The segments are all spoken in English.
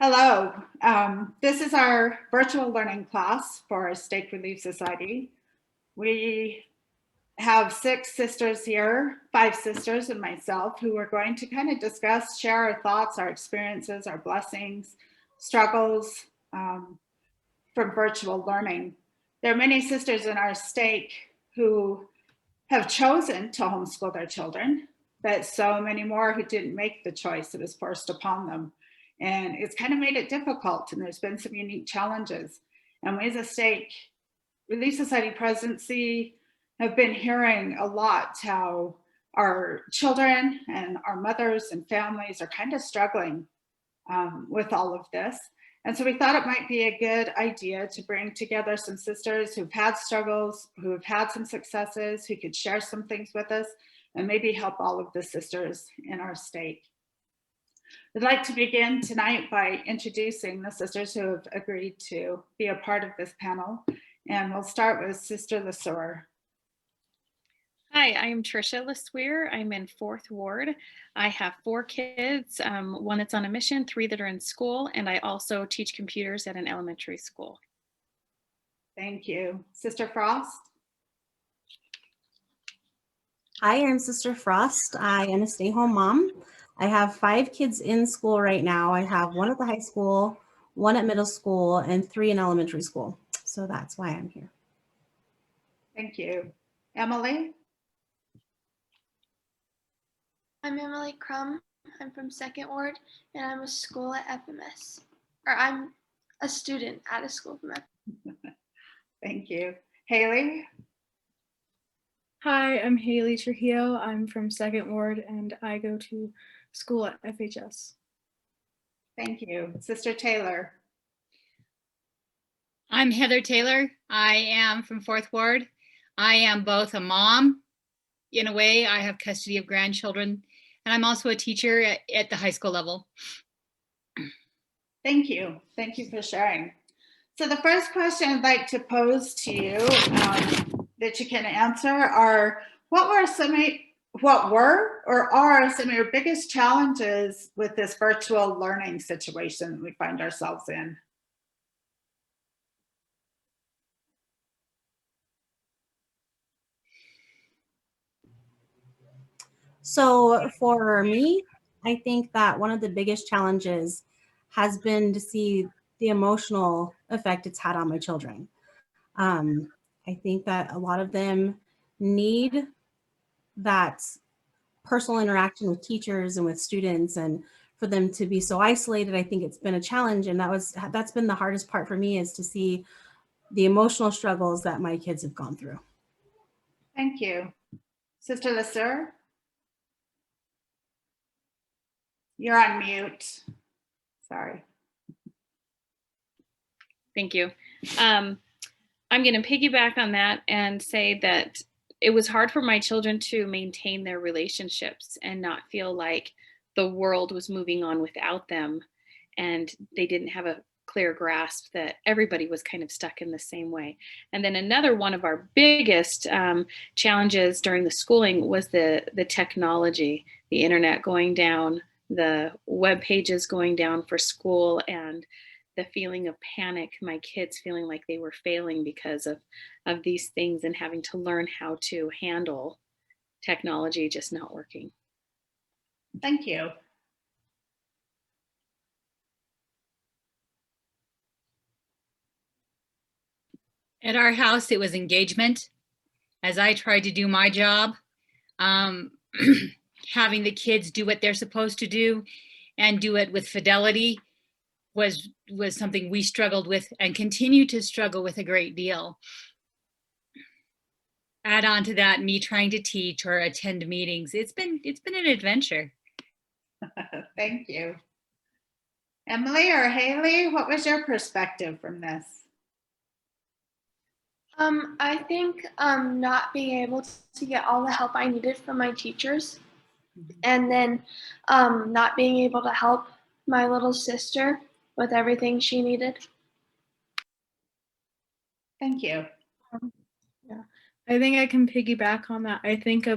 Hello, this is our virtual learning class for our Stake Relief Society. We have 6 sisters here, 5 sisters and myself, who are going to kind of discuss, share our thoughts, our experiences, our blessings, struggles from virtual learning. There are many sisters in our stake who have chosen to homeschool their children, but so many more who didn't make the choice. It was forced upon them. And it's kind of made it difficult, and there's been some unique challenges. And we as a stake Relief Society presidency have been hearing a lot how our children and our mothers and families are kind of struggling with all of this. And so we thought it might be a good idea to bring together some sisters who've had struggles, who have had some successes, who could share some things with us and maybe help all of the sisters in our stake. I'd like to begin tonight by introducing the sisters who have agreed to be a part of this panel. And we'll start with Sister LeSueur. Hi, I am Tricia LeSueur. I'm in 4th Ward. I have 4 kids, 1 that's on a mission, 3 that are in school, and I also teach computers at an elementary school. Thank you. Sister Frost? Hi, I'm Sister Frost. I am a stay-home mom. I have 5 kids in school right now. I have 1 at the high school, 1 at middle school, and 3 in elementary school. So that's why I'm here. Thank you. Emily? I'm Emily Crum. I'm from 2nd Ward, and I'm a school at FMS. Or I'm a student at a school from FMS. Thank you. Haley? Hi, I'm Haley Trujillo. I'm from 2nd Ward, and I go to school at FHS. Thank you. Sister Taylor? I'm Heather Taylor. I am from 4th Ward. I am both a mom, in a way. I have custody of grandchildren, and I'm also a teacher at the high school level. Thank you. Thank you for sharing. So the first question I'd like to pose to you that you can answer are, what were or are some of your biggest challenges with this virtual learning situation that we find ourselves in? So for me, I think that one of the biggest challenges has been to see the emotional effect it's had on my children. I think that a lot of them need that personal interaction with teachers and with students, and for them to be so isolated, I think it's been a challenge. And that's been the hardest part for me, is to see the emotional struggles that my kids have gone through. Thank you. Sister LeSueur? You're on mute. Sorry. Thank you. I'm going to piggyback on that and say that it was hard for my children to maintain their relationships and not feel like the world was moving on without them, and they didn't have a clear grasp that everybody was kind of stuck in the same way. And then another one of our biggest challenges during the schooling was the technology, the internet going down, the web pages going down for school, and the feeling of panic, my kids feeling like they were failing because of these things, and having to learn how to handle technology just not working. Thank you. At our house, it was engagement. As I tried to do my job, having the kids do what they're supposed to do and do it with fidelity was something we struggled with and continue to struggle with a great deal. Add on to that, me trying to teach or attend meetings. It's been an adventure. Thank you. Emily or Haley, what was your perspective from this? I think not being able to get all the help I needed from my teachers, and then not being able to help my little sister with everything she needed. Thank you. Yeah, I think I can piggyback on that. I think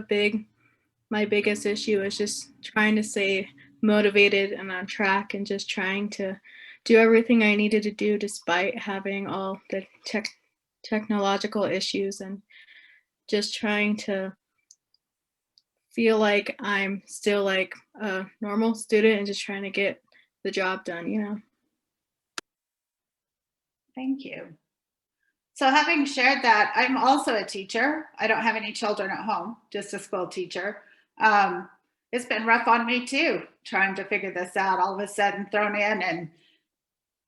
my biggest issue is just trying to stay motivated and on track, and just trying to do everything I needed to do despite having all the technological issues, and just trying to feel like I'm still like a normal student and just trying to get the job done, you know. Thank you. So having shared that, I'm also a teacher. I don't have any children at home, just a school teacher. It's been rough on me too, trying to figure this out, all of a sudden thrown in. And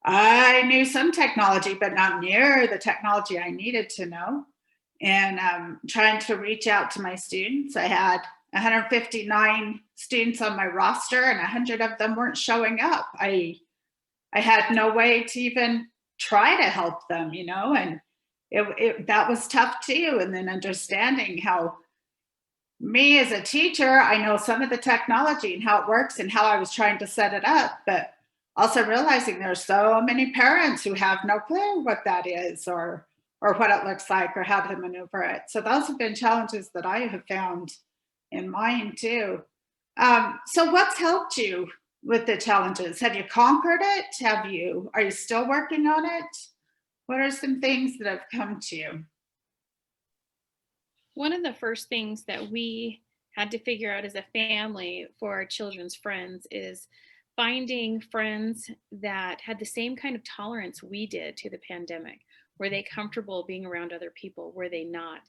I knew some technology, but not near the technology I needed to know. And trying to reach out to my students. I had 159 students on my roster, and 100 of them weren't showing up. I had no way to even try to help them, you know, and that was tough too. And then understanding how me as a teacher, I know some of the technology and how it works and how I was trying to set it up, but also realizing there's so many parents who have no clue what that is or what it looks like or how to maneuver it. So those have been challenges that I have found in mine too. So what's helped you with the challenges? Have you conquered it? Are you still working on it? What are some things that have come to you? One of the first things that we had to figure out as a family for our children's friends is finding friends that had the same kind of tolerance we did to the pandemic. Were they comfortable being around other people? Were they not?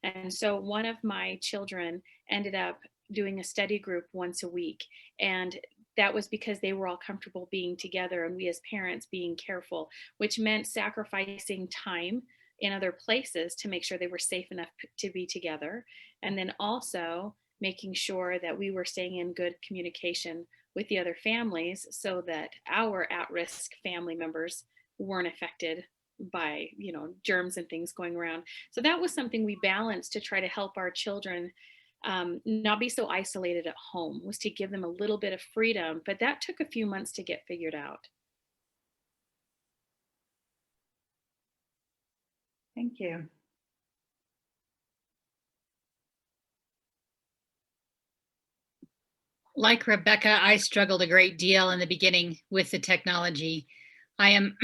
And so one of my children ended up doing a study group once a week. And that was because they were all comfortable being together and we as parents being careful, which meant sacrificing time in other places to make sure they were safe enough to be together. And then also making sure that we were staying in good communication with the other families so that our at-risk family members weren't affected by, you know, germs and things going around. So that was something we balanced to try to help our children not be so isolated at home, was to give them a little bit of freedom, but that took a few months to get figured out. Thank you. Like Rebecca, I struggled a great deal in the beginning with the technology. I am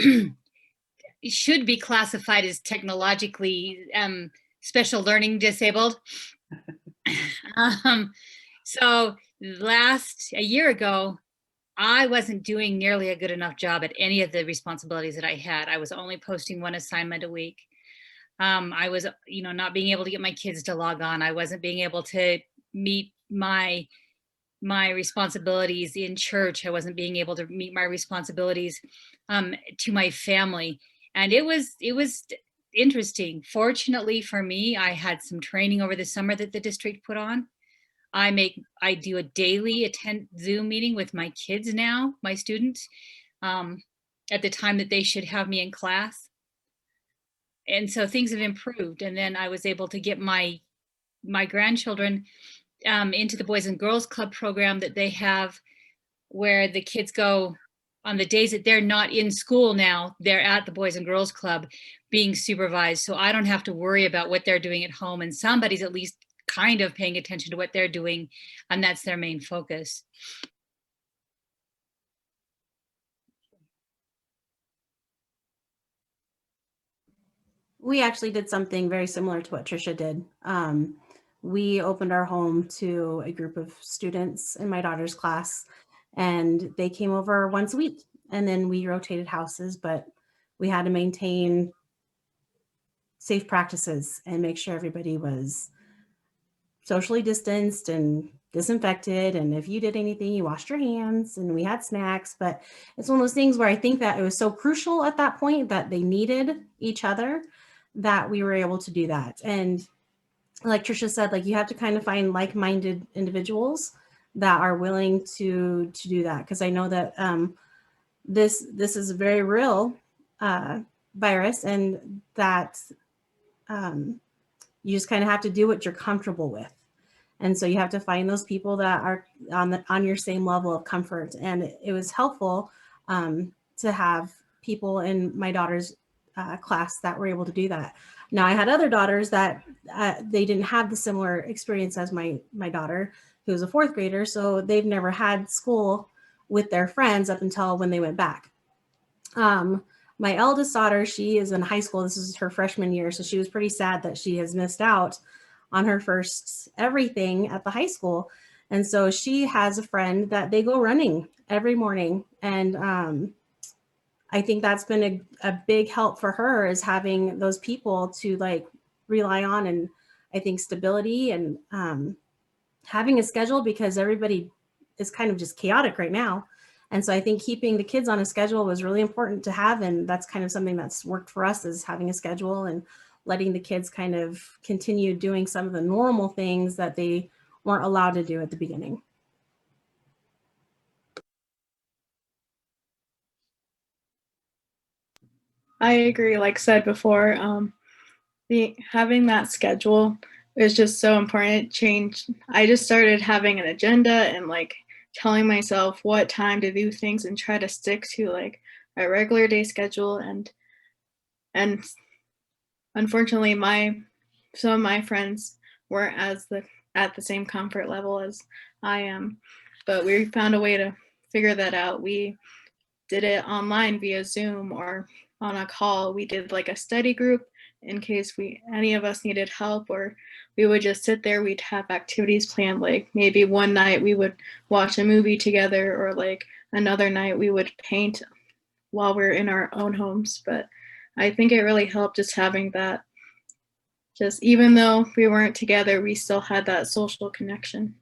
should be classified as technologically special learning disabled. So a year ago, I wasn't doing nearly a good enough job at any of the responsibilities that I had. I was only posting one assignment a week. I was, not being able to get my kids to log on. I wasn't being able to meet my responsibilities in church. I wasn't being able to meet my responsibilities to my family. And it was interesting. Fortunately for me, I had some training over the summer that the district put on. I do a daily Zoom meeting with my kids now, my students, at the time that they should have me in class. And so things have improved. And then I was able to get my grandchildren into the Boys and Girls Club program that they have, where the kids go on the days that they're not in school now, they're at the Boys and Girls Club being supervised. So I don't have to worry about what they're doing at home, and somebody's at least kind of paying attention to what they're doing, and that's their main focus. We actually did something very similar to what Trisha did. We opened our home to a group of students in my daughter's class, and they came over once a week, and then we rotated houses, but we had to maintain safe practices and make sure everybody was socially distanced and disinfected. And if you did anything, you washed your hands, and we had snacks. But it's one of those things where I think that it was so crucial at that point that they needed each other that we were able to do that. And like Trisha said, like, you have to kind of find like-minded individuals that are willing to do that. Because I know that this is a very real virus, and that you just kind of have to do what you're comfortable with. And so you have to find those people that are on your same level of comfort. And it was helpful to have people in my daughter's class that were able to do that. Now, I had other daughters that they didn't have the similar experience as my daughter, who's a fourth grader. So they've never had school with their friends up until when they went back. My eldest daughter, she is in high school. This is her freshman year. So she was pretty sad that she has missed out on her first everything at the high school. And so she has a friend that they go running every morning. And I think that's been a big help for her, is having those people to like rely on. And I think stability and having a schedule, because everybody is kind of just chaotic right now. And so I think keeping the kids on a schedule was really important to have. And that's kind of something that's worked for us, is having a schedule and letting the kids kind of continue doing some of the normal things that they weren't allowed to do at the beginning. I agree. Like said before, the having that schedule is just so important. It changed. I just started having an agenda and like telling myself what time to do things and try to stick to like a regular day schedule. And unfortunately, some of my friends weren't at the same comfort level as I am, but we found a way to figure that out. We did it online via Zoom or on a call. We did like a study group in case any of us needed help, or we would just sit there. We'd have activities planned, like maybe one night we would watch a movie together, or like another night we would paint while we're in our own homes. But I think it really helped just having that, just even though we weren't together, we still had that social connection.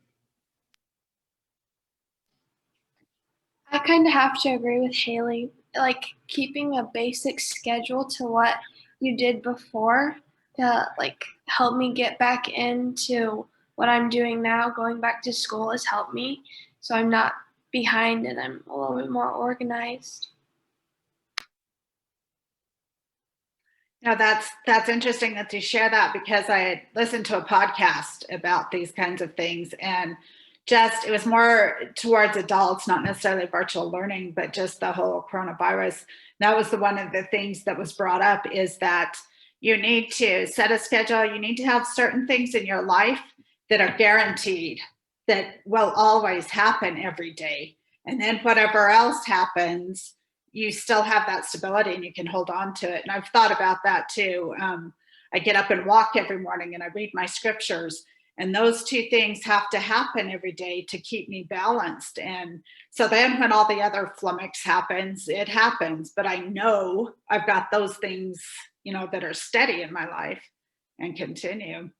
I kind of have to agree with Haley. Like keeping a basic schedule to what you did before to like help me get back into what I'm doing now. Going back to school has helped me, so I'm not behind and I'm a little bit more organized. No, that's interesting that you share that, because I had listened to a podcast about these kinds of things, and just it was more towards adults, not necessarily virtual learning, but just the whole coronavirus. That was one of the things that was brought up, is that you need to set a schedule. You need to have certain things in your life that are guaranteed, that will always happen every day. And then whatever else happens, you still have that stability and you can hold on to it. And I've thought about that too. I get up and walk every morning and I read my scriptures, and those two things have to happen every day to keep me balanced. And so then when all the other flummox happens, it happens, but I know I've got those things, that are steady in my life and continue.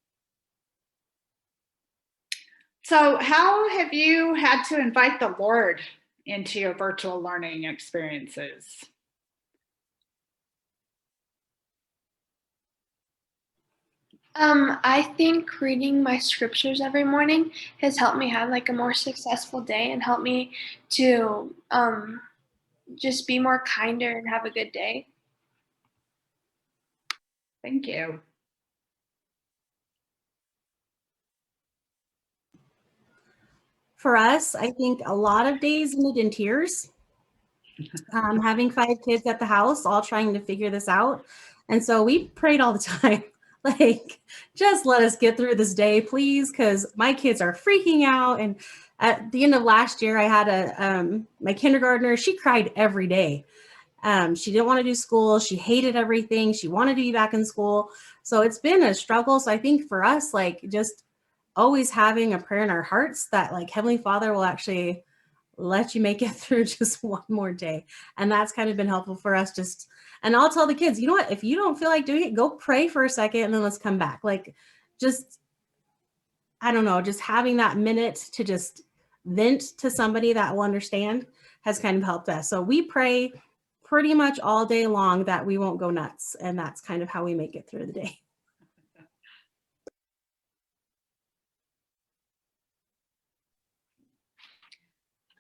So how have you had to invite the Lord into your virtual learning experiences? I think reading my scriptures every morning has helped me have like a more successful day and helped me to just be more kinder and have a good day. Thank you. For us, I think a lot of days ended in tears. Having 5 kids at the house, all trying to figure this out. And so we prayed all the time, like, just let us get through this day, please, because my kids are freaking out. And at the end of last year, I had my kindergartner, she cried every day. She didn't want to do school. She hated everything. She wanted to be back in school. So it's been a struggle. So I think for us, like, just always having a prayer in our hearts that like Heavenly Father will actually let you make it through just one more day. And that's kind of been helpful for us. And I'll tell the kids, you know what, if you don't feel like doing it, go pray for a second and then let's come back. Like, just, I don't know, just having that minute to just vent to somebody that will understand has kind of helped us. So we pray pretty much all day long that we won't go nuts. And that's kind of how we make it through the day.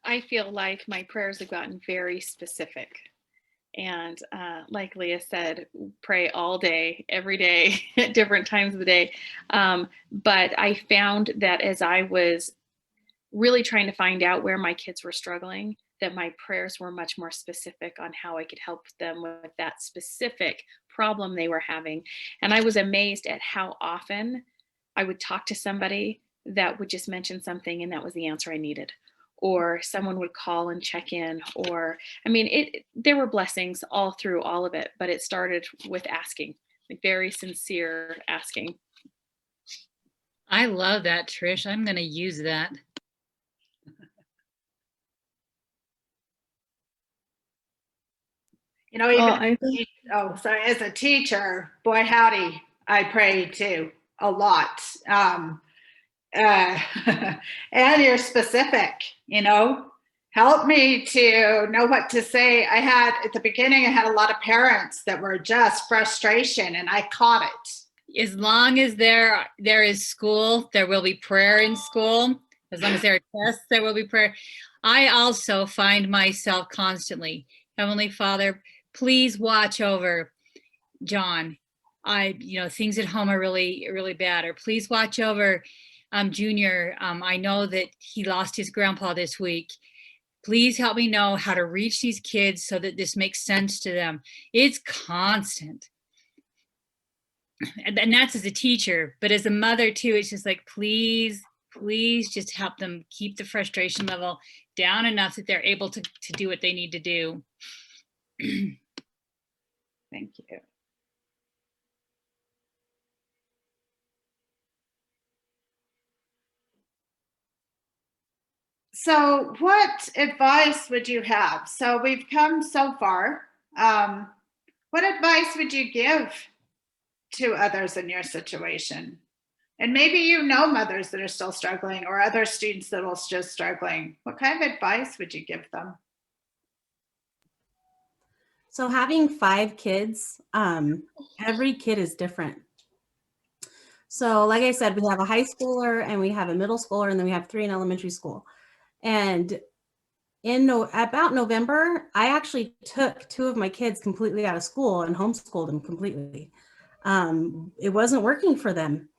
I feel like my prayers have gotten very specific. And like Leah said, pray all day, every day, at different times of the day. But I found that as I was really trying to find out where my kids were struggling, that my prayers were much more specific on how I could help them with that specific problem they were having. And I was amazed at how often I would talk to somebody that would just mention something and that was the answer I needed. or someone would call and check in, or I mean, there were blessings all through all of it, but it started with asking, like very sincere asking. I love that, Trish. I'm going to use that. You know, even I think sorry, as a teacher, boy howdy, I pray too a lot. And you're specific, you know, help me to know what to say. I had at the beginning, I had a lot of parents that were just frustration, and I caught it. As long as there is school, there will be prayer in school. As long as there are tests, there will be prayer. I also find myself constantly, Heavenly Father, please watch over John. Things at home are really, really bad. Or please watch over Junior. I know that he lost his grandpa this week. Please help me know how to reach these kids so that this makes sense to them. It's constant. And that's as a teacher, but as a mother too, it's just like, please just help them keep the frustration level down enough that they're able to do what they need to do. Thank you. So what advice would you have? So we've come so far. What advice would you give to others in your situation? And maybe you know mothers that are still struggling, or other students that are just struggling. What kind of advice would you give them? So having 5 kids, every kid is different. So like I said, we have a high schooler and we have a middle schooler, and then we have 3 in elementary school. And about November, I actually took 2 of my kids completely out of school and homeschooled them completely. It wasn't working for them.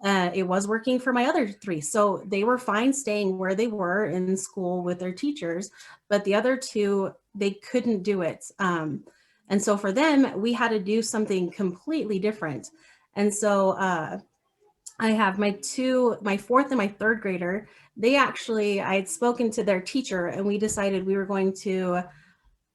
It was working for my other 3. So they were fine staying where they were in school with their teachers, but the other 2, they couldn't do it. And so for them, we had to do something completely different. And so I have my 4th and my 3rd grader. I had spoken to their teacher, and we decided we were going to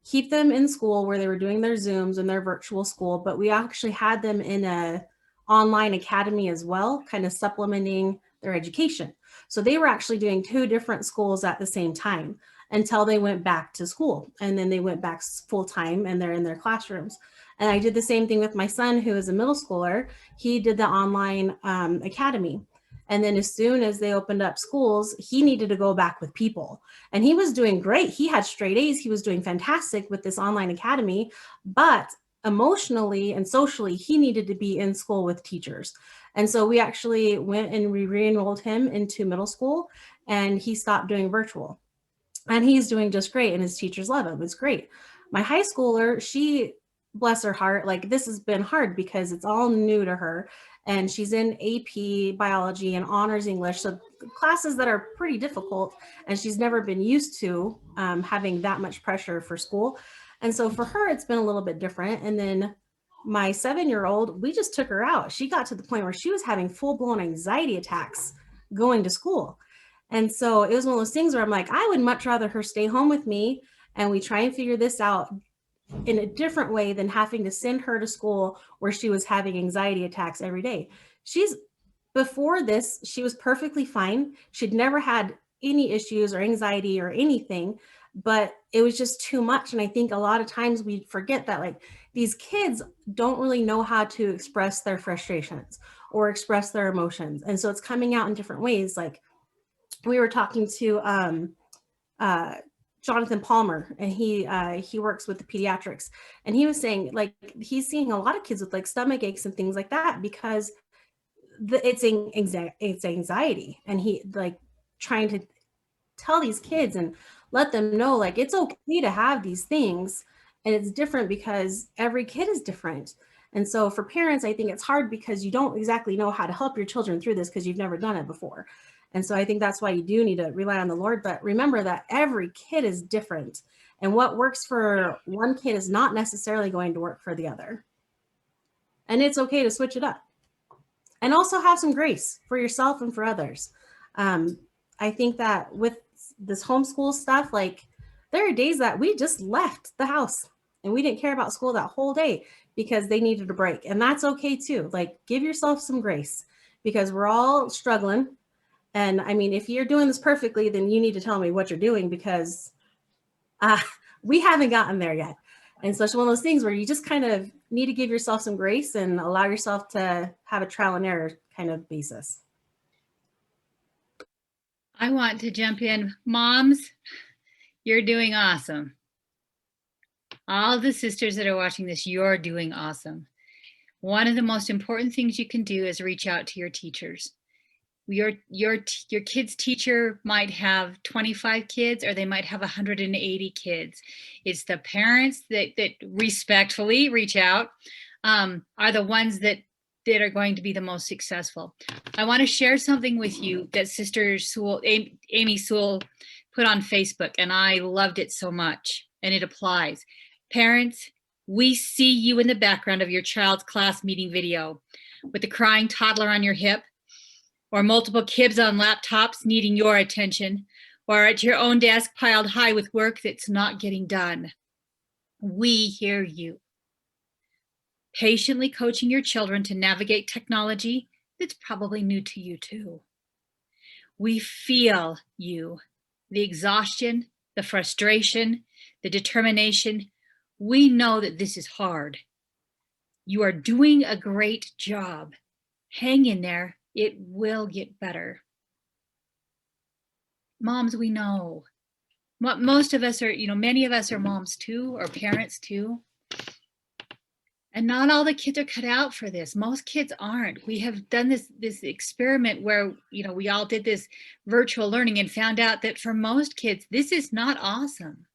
keep them in school where they were doing their Zooms and their virtual school, but we actually had them in a online academy as well, kind of supplementing their education. So they were actually doing 2 different schools at the same time until they went back to school. And then they went back full time and they're in their classrooms. And I did the same thing with my son, who is a middle schooler. He did the online academy. And then as soon as they opened up schools, he needed to go back with people. And he was doing great. He had straight A's. He was doing fantastic with this online academy. But emotionally and socially, he needed to be in school with teachers. And so we actually went and we re-enrolled him into middle school, and he stopped doing virtual. And he's doing just great, and his teachers love him. It's great. My high schooler, she, bless her heart, like this has been hard because it's all new to her. And she's in AP biology and honors English. So classes that are pretty difficult, and she's never been used to having that much pressure for school. And so for her, it's been a little bit different. And then my 7-year-old, we just took her out. She got to the point where she was having full-blown anxiety attacks going to school. And so it was one of those things where I'm like, I would much rather her stay home with me and we try and figure this out in a different way than having to send her to school where she was having anxiety attacks every day. Before this, she was perfectly fine. She'd never had any issues or anxiety or anything, but it was just too much. And I think a lot of times we forget that, like, these kids don't really know how to express their frustrations or express their emotions. And so it's coming out in different ways. Like, we were talking to Jonathan Palmer, and he works with the pediatrics, and he was saying, like, he's seeing a lot of kids with like stomach aches and things like that because it's anxiety, and he like trying to tell these kids and let them know, like, it's okay to have these things, and it's different because every kid is different. And so for parents, I think it's hard because you don't exactly know how to help your children through this because you've never done it before. And so I think that's why you do need to rely on the Lord. But remember that every kid is different. And what works for one kid is not necessarily going to work for the other. And it's okay to switch it up. And also have some grace for yourself and for others. I I think that with this homeschool stuff, like there are days that we just left the house and we didn't care about school that whole day because they needed a break. And that's okay too. Like give yourself some grace because we're all struggling. And I mean, if you're doing this perfectly, then you need to tell me what you're doing because we haven't gotten there yet. And so it's one of those things where you just kind of need to give yourself some grace and allow yourself to have a trial and error kind of basis. I want to jump in. Moms, you're doing awesome. All the sisters that are watching this, you're doing awesome. One of the most important things you can do is reach out to your teachers. Your kid's teacher might have 25 kids or they might have 180 kids. It's the parents that respectfully reach out are the ones that are going to be the most successful. I want to share something with you that Sister Sewell, Amy Sewell put on Facebook, and I loved it so much, and it applies. Parents, we see you in the background of your child's class meeting video with the crying toddler on your hip, or multiple kids on laptops needing your attention, or at your own desk piled high with work that's not getting done. We hear you. Patiently coaching your children to navigate technology that's probably new to you too. We feel you, the exhaustion, the frustration, the determination. We know that this is hard. You are doing a great job. Hang in there. It will get better. Moms, we know. Most of us are, many of us are moms too, or parents too. And not all the kids are cut out for this. Most kids aren't. We have done this experiment where, we all did this virtual learning and found out that for most kids, this is not awesome.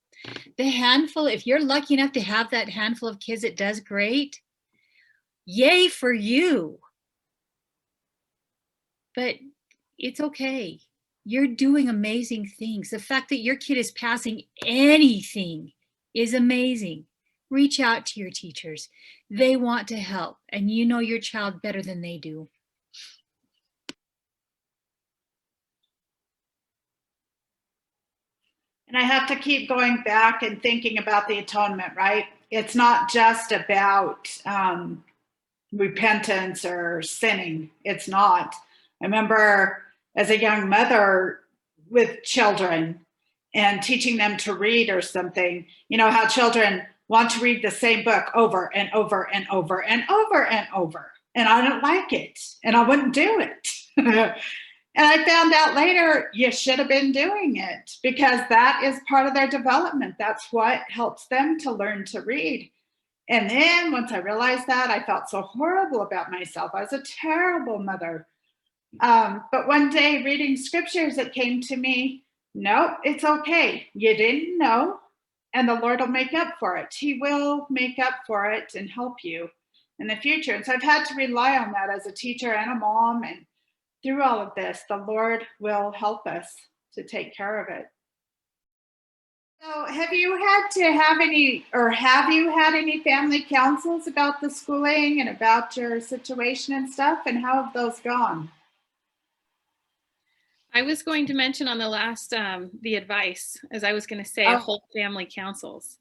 The handful, if you're lucky enough to have that handful of kids that does great, yay for you. But it's okay. You're doing amazing things. The fact that your kid is passing anything is amazing. Reach out to your teachers. They want to help, and you know your child better than they do. And I have to keep going back and thinking about the atonement, right? It's not just about repentance or sinning. It's not. I remember as a young mother with children and teaching them to read or something, how children want to read the same book over and over and over and over and over. And I don't like it. And I wouldn't do it. And I found out later, you should have been doing it because that is part of their development. That's what helps them to learn to read. And then once I realized that, I felt so horrible about myself. I was a terrible mother. But one day reading scriptures, it came to me, nope, it's okay. You didn't know, and the Lord will make up for it. He will make up for it and help you in the future. And so I've had to rely on that as a teacher and a mom. And through all of this, the Lord will help us to take care of it. So have you had any family councils about the schooling and about your situation and stuff? And how have those gone? I was going to mention on the last, the advice, as I was going to say, whole family councils.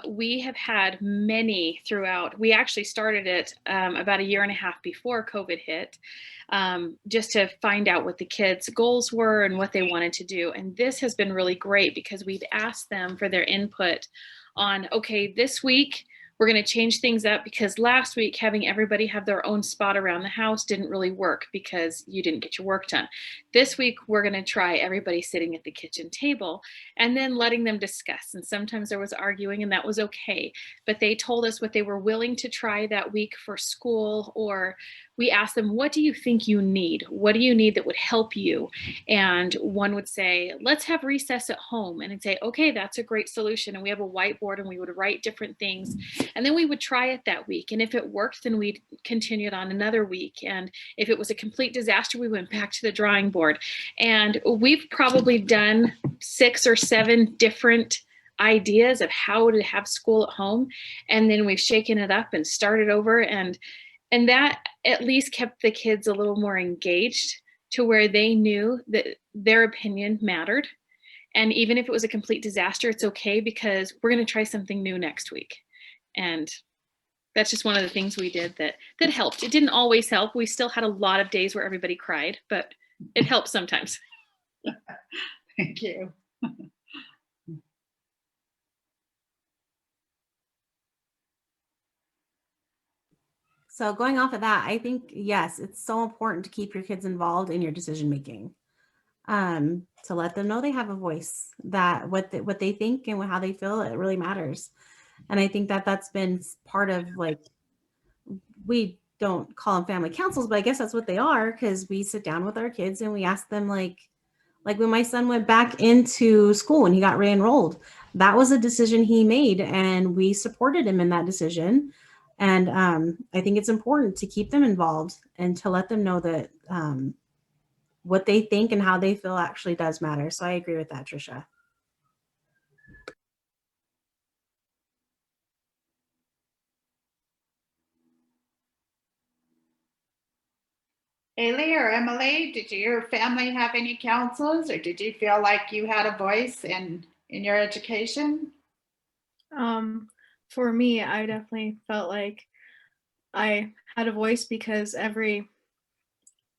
We have had many throughout. We actually started it about 1.5 years before COVID hit, just to find out what the kids' goals were and what they wanted to do. And this has been really great because we've asked them for their input on, okay, this week, we're going to change things up because last week having everybody have their own spot around the house didn't really work because you didn't get your work done. This week, we're going to try everybody sitting at the kitchen table and then letting them discuss. And sometimes there was arguing and that was okay. But they told us what they were willing to try that week for school, or we asked them, what do you think you need? What do you need that would help you? And one would say, let's have recess at home. And I'd say, okay, that's a great solution. And we have a whiteboard and we would write different things. And then we would try it that week. And if it worked, then we'd continue it on another week. And if it was a complete disaster, we went back to the drawing board. And we've probably done 6 or 7 different ideas of how to have school at home. And then we've shaken it up and started over. And that at least kept the kids a little more engaged to where they knew that their opinion mattered. And even if it was a complete disaster, it's okay because we're going to try something new next week. And that's just one of the things we did that helped. It didn't always help. We still had a lot of days where everybody cried, but it helps sometimes. Thank you. So going off of that, I think, yes, it's so important to keep your kids involved in your decision making. To let them know they have a voice, that what they think and how they feel, it really matters. And I think that that's been part of, like, we don't call them family councils, but I guess that's what they are, because we sit down with our kids and we ask them, like when my son went back into school and he got re-enrolled, that was a decision he made and we supported him in that decision. And I think it's important to keep them involved and to let them know that what they think and how they feel actually does matter. So I agree with that, Trisha. Haley or Emily, did your family have any councils, or did you feel like you had a voice in your education? For me, I definitely felt like I had a voice because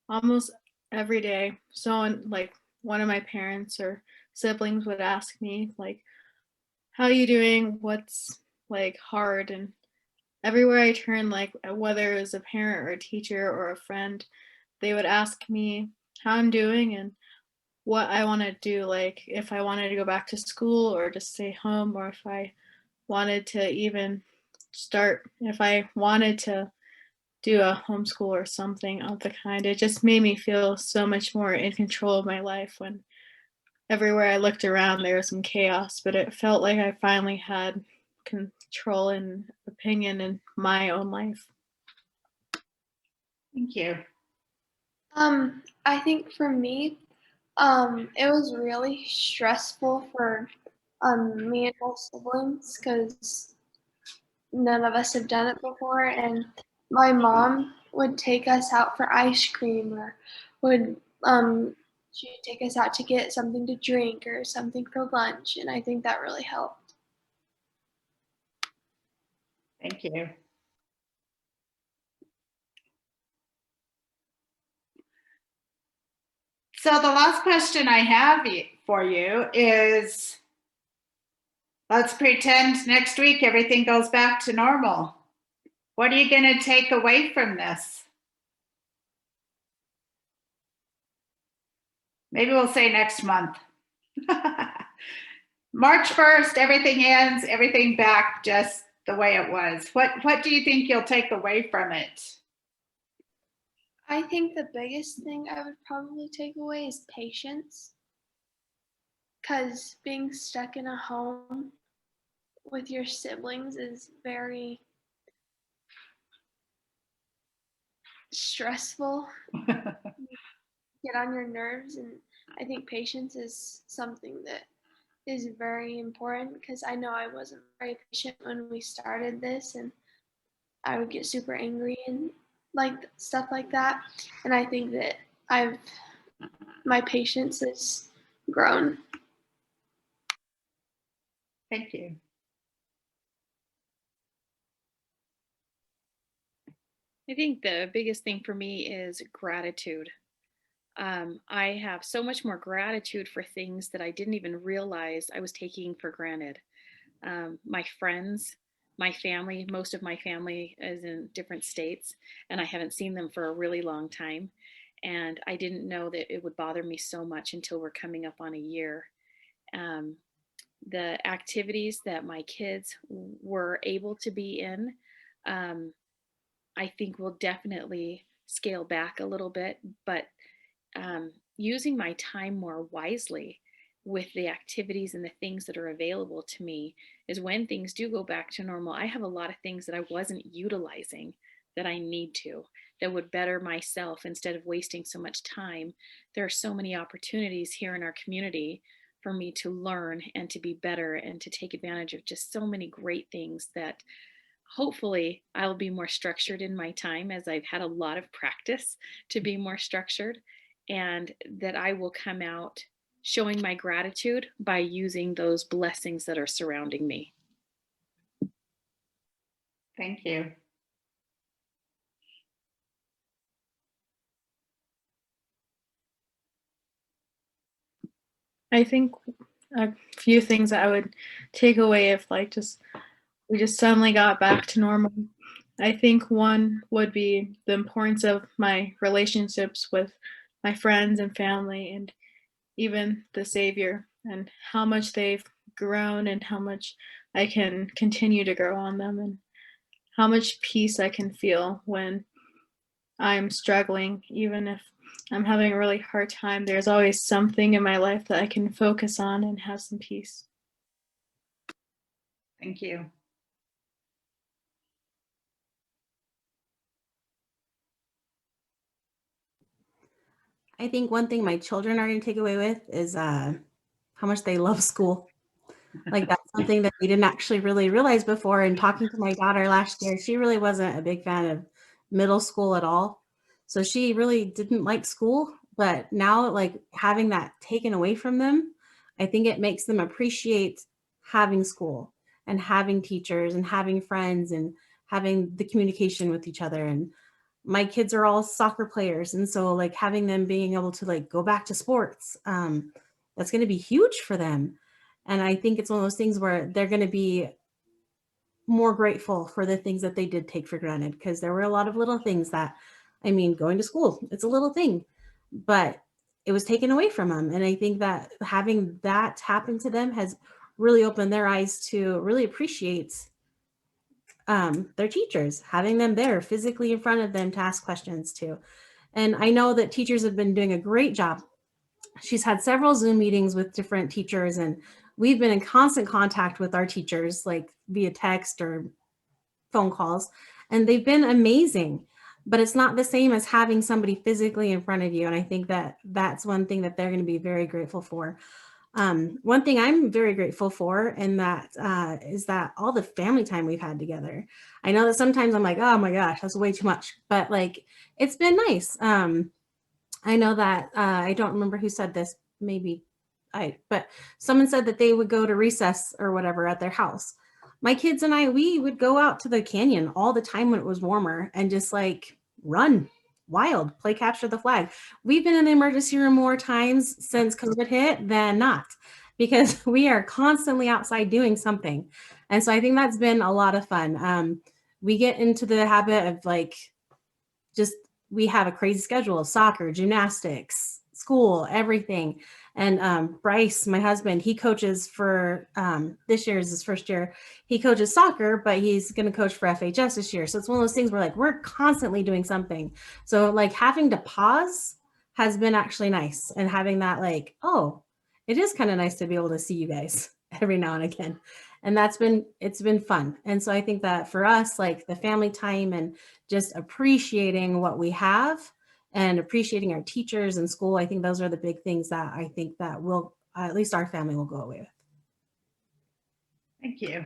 almost every day, someone, like one of my parents or siblings, would ask me, like, how are you doing? What's like hard? And everywhere I turn, like whether it was a parent or a teacher or a friend, they would ask me how I'm doing and what I want to do, like if I wanted to go back to school or just stay home, or if I wanted to even if I wanted to do a homeschool or something of the kind. It just made me feel so much more in control of my life when everywhere I looked around there was some chaos, but it felt like I finally had control and opinion in my own life. Thank you. I think for me, it was really stressful for me and my siblings because none of us have done it before, and my mom would take us out for ice cream, or would she'd take us out to get something to drink or something for lunch, and I think that really helped. Thank you. So the last question I have for you is, let's pretend next week everything goes back to normal. What are you going to take away from this? Maybe we'll say next month. March 1st, everything ends, everything back just the way it was. What do you think you'll take away from it? I think the biggest thing I would probably take away is patience, because being stuck in a home with your siblings is very stressful, get on your nerves, and I think patience is something that is very important, because I know I wasn't very patient when we started this, and I would get super angry and like stuff like that, and I think that my patience has grown. Thank you. I think the biggest thing for me is gratitude. I have so much more gratitude for things that I didn't even realize I was taking for granted. My friends, my family, most of my family is in different states, and I haven't seen them for a really long time. And I didn't know that it would bother me so much until we're coming up on a year. Um, the activities that my kids were able to be in, um, I think will definitely scale back a little bit, but using my time more wisely with the activities and the things that are available to me is when things do go back to normal. I have a lot of things that I wasn't utilizing that I need to, that would better myself instead of wasting so much time. There are so many opportunities here in our community for me to learn and to be better and to take advantage of just so many great things that hopefully I'll be more structured in my time, as I've had a lot of practice to be more structured. and that I will come out showing my gratitude by using those blessings that are surrounding me. Thank you. I think a few things that I would take away if like just we just suddenly got back to normal. I think one would be the importance of my relationships with my friends and family and even the Savior, and how much they've grown and how much I can continue to grow on them, and how much peace I can feel when I'm struggling. Even if I'm having a really hard time, there's always something in my life that I can focus on and have some peace. Thank you. I think one thing my children are going to take away with is how much they love school. Like that's something that we didn't actually really realize before. And talking to my daughter last year, she really wasn't a big fan of middle school at all. So she really didn't like school. But now, like having that taken away from them, I think it makes them appreciate having school and having teachers and having friends and having the communication with each other. And my kids are all soccer players, and so like having them being able to like go back to sports, that's going to be huge for them. And I think it's one of those things where they're going to be more grateful for the things that they did take for granted, because there were a lot of little things that, I mean, going to school, it's a little thing, but it was taken away from them. And I think that having that happen to them has really opened their eyes to really appreciate their teachers, having them there physically in front of them to ask questions to. And I know that teachers have been doing a great job. She's had several Zoom meetings with different teachers, and we've been in constant contact with our teachers, like via text or phone calls, and they've been amazing. But it's not the same as having somebody physically in front of you. And I think that that's one thing that they're going to be very grateful for. One thing I'm very grateful for, and that is that all the family time we've had together. I know that sometimes I'm like, oh my gosh, that's way too much, but like it's been nice. I know that I don't remember who said this, maybe but someone said that they would go to recess or whatever at their house. My kids and I, we would go out to the canyon all the time when it was warmer and just like run wild, play capture the flag. We've been in the emergency room more times since COVID hit than not, because we are constantly outside doing something. And so I think that's been a lot of fun. We get into the habit of like, just we have a crazy schedule of soccer, gymnastics, school, everything. And Bryce, my husband, he coaches for this year is his first year. He coaches soccer, but he's going to coach for FHS this year. So it's one of those things where like we're constantly doing something. So like having to pause has been actually nice, and having that like, oh, it is kind of nice to be able to see you guys every now and again. And it's been fun. And so I think that for us, like the family time and just appreciating what we have and appreciating our teachers and school, I think those are the big things that I think that will, at least our family will go away with. Thank you.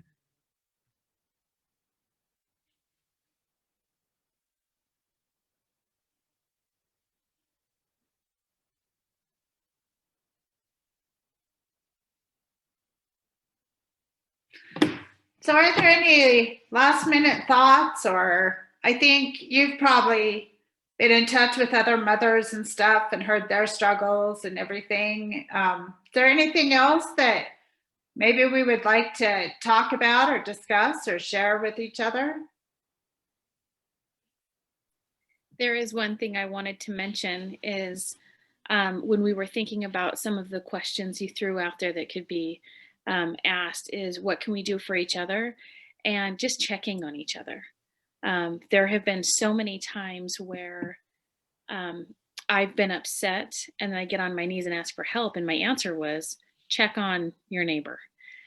So are there any last minute thoughts, or I think you've probably been in touch with other mothers and stuff and heard their struggles and everything. Is there anything else that maybe we would like to talk about or discuss or share with each other? There is one thing I wanted to mention is when we were thinking about some of the questions you threw out there that could be asked is what can we do for each other, and just checking on each other. There have been so many times where I've been upset and then I get on my knees and ask for help, and my answer was check on your neighbor.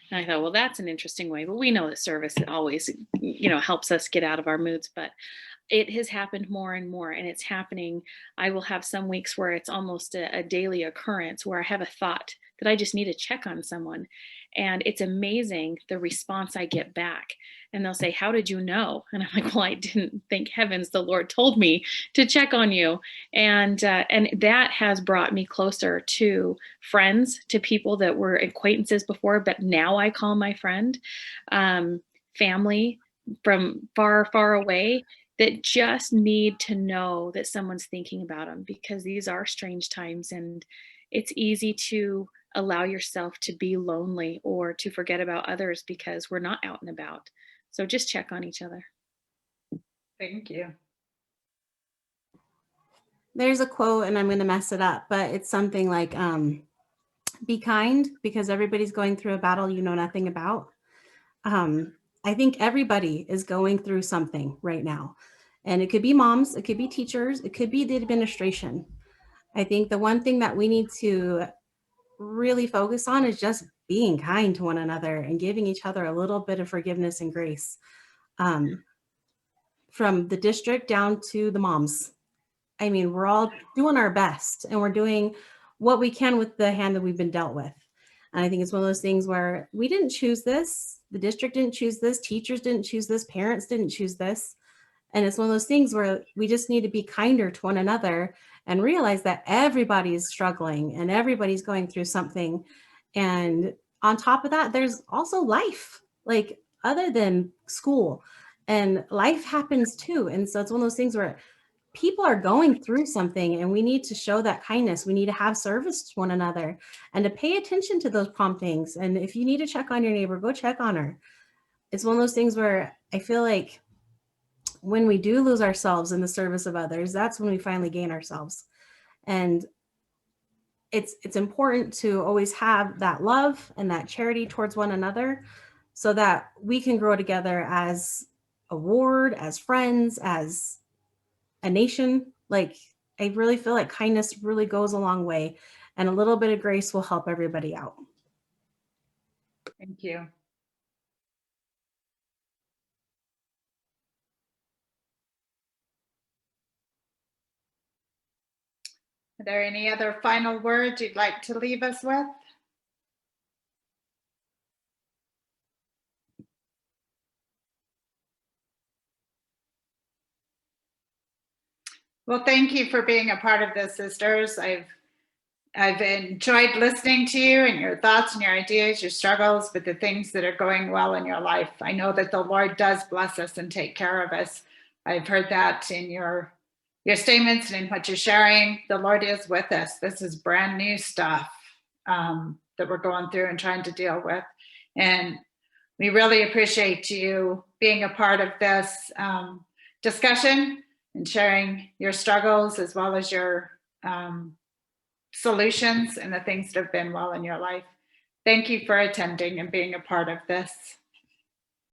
And I thought, well, that's an interesting way, but we know that service always, helps us get out of our moods. But it has happened more and more, and it's happening. I will have some weeks where it's almost a daily occurrence where I have a thought that I just need to check on someone. And it's amazing the response I get back. And they'll say, "How did you know?" And I'm like, "Well, I didn't, thank heavens the Lord told me to check on you." And that has brought me closer to friends, to people that were acquaintances before, but now I call my friend, family from far, far away, that just need to know that someone's thinking about them, because these are strange times and it's easy to allow yourself to be lonely or to forget about others because we're not out and about. So just check on each other. Thank you. There's a quote, and I'm going to mess it up, but it's something like, be kind because everybody's going through a battle you know nothing about. I think everybody is going through something right now. And it could be moms, it could be teachers, it could be the administration. I think the one thing that we need to really focus on is just being kind to one another and giving each other a little bit of forgiveness and grace. From the district down to the moms. I mean, we're all doing our best and we're doing what we can with the hand that we've been dealt with. And I think it's one of those things where we didn't choose this. The district didn't choose this. Teachers didn't choose this. Parents didn't choose this. And it's one of those things where we just need to be kinder to one another and realize that everybody is struggling and everybody's going through something. And on top of that, there's also life, like other than school, and life happens too. And so it's one of those things where people are going through something and we need to show that kindness. We need to have service to one another and to pay attention to those promptings. And if you need to check on your neighbor, go check on her. It's one of those things where I feel like when we do lose ourselves in the service of others, that's when we finally gain ourselves. And it's important to always have that love and that charity towards one another so that we can grow together as a ward, as friends, as a nation. Like, I really feel like kindness really goes a long way, and a little bit of grace will help everybody out. Thank you. Are there any other final words you'd like to leave us with? Well, thank you for being a part of this, sisters. I've enjoyed listening to you and your thoughts and your ideas, your struggles, but the things that are going well in your life. I know that the Lord does bless us and take care of us. I've heard that in your statements and in what you're sharing. The Lord is with us. This is brand new stuff that we're going through and trying to deal with. And we really appreciate you being a part of this discussion and sharing your struggles as well as your solutions and the things that have been well in your life. Thank you for attending and being a part of this.